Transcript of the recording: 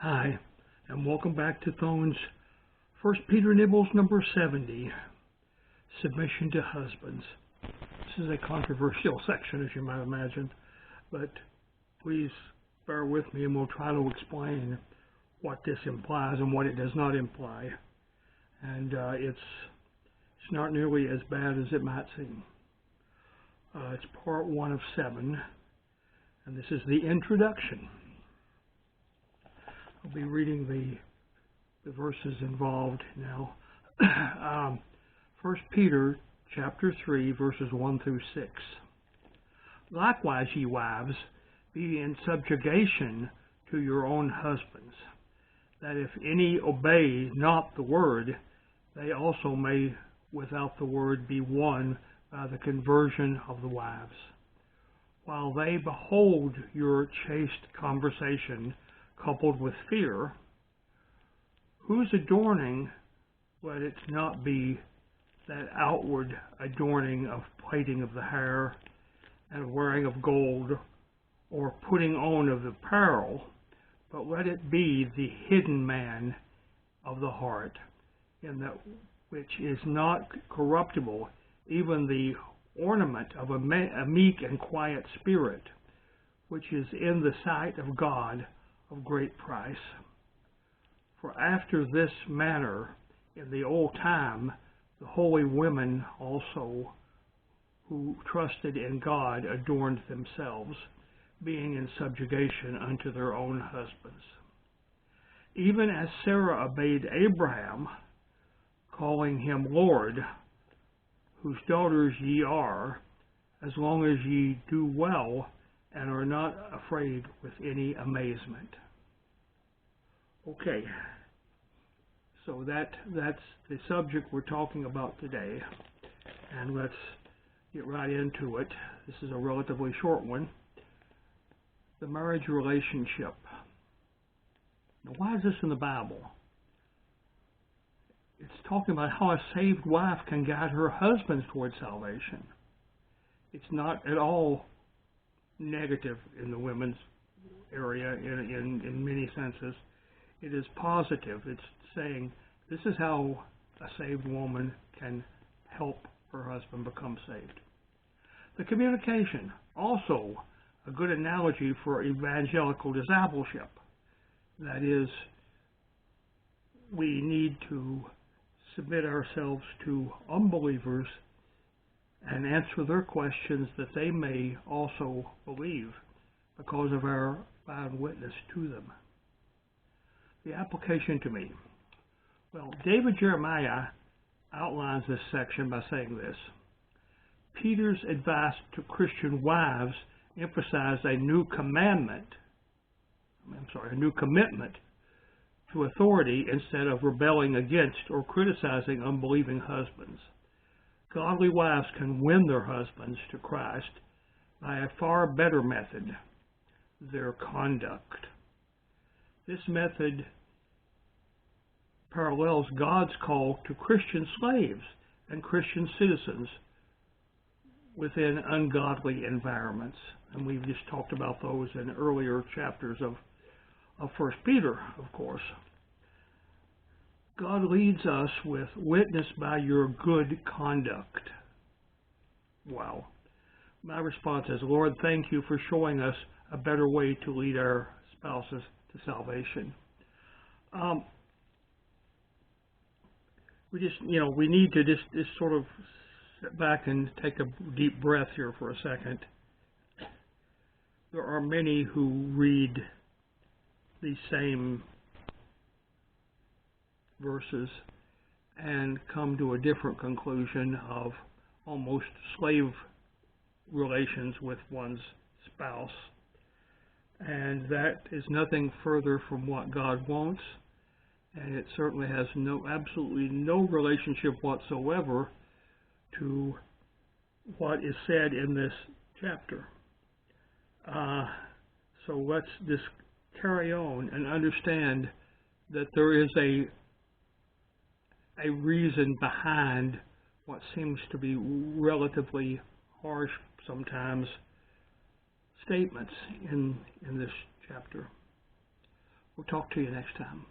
Hi, and welcome back to Thone's 1 Peter Nibbles number 70, Submission to Husbands. This is a controversial section, as you might imagine, but please bear with me and we'll try to explain what this implies and what it does not imply. And it's not nearly as bad as it might seem. It's part 1 of 7, and this is the introduction. I'll be reading the verses involved now. 1 Peter chapter 3, verses 1 through 6. Likewise, ye wives, be in subjugation to your own husbands, that if any obey not the word, they also may without the word be won by the conversion of the wives, while they behold your chaste conversation coupled with fear, whose adorning let it not be that outward adorning of plaiting of the hair and wearing of gold or putting on of apparel, but let it be the hidden man of the heart, in that which is not corruptible, even the ornament of a meek and quiet spirit, which is in the sight of God of great price. For after this manner in the old time the holy women also who trusted in God adorned themselves, being in subjugation unto their own husbands. Even as Sarah obeyed Abraham, calling him Lord, whose daughters ye are, as long as ye do well and are not afraid with any amazement. Okay, so that's the subject we're talking about today, and let's get right into it. This is a relatively short one. The marriage relationship. Now, why is this in the Bible? It's talking about how a saved wife can guide her husband towards salvation. It's not at all negative in the women's area in many senses. It is positive. It's saying this is how a saved woman can help her husband become saved. The communication, also a good analogy for evangelical discipleship. That is, we need to submit ourselves to unbelievers and answer their questions that they may also believe because of our bound witness to them. The application to me. Well, David Jeremiah outlines this section by saying this. Peter's advice to Christian wives emphasized a new commitment to authority instead of rebelling against or criticizing unbelieving husbands. Godly wives can win their husbands to Christ by a far better method, their conduct. This method parallels God's call to Christian slaves and Christian citizens within ungodly environments. And we've just talked about those in earlier chapters of 1 Peter, of course. God leads us with witness by your good conduct. Wow. My response is, Lord, thank you for showing us a better way to lead our spouses to salvation. We need to just sort of sit back and take a deep breath here for a second. There are many who read these same verses and come to a different conclusion of almost slave relations with one's spouse. And that is nothing further from what God wants, and it certainly has absolutely no relationship whatsoever to what is said in this chapter. So let's just carry on and understand that there is a reason behind what seems to be relatively harsh sometimes statements in this chapter. We'll talk to you next time.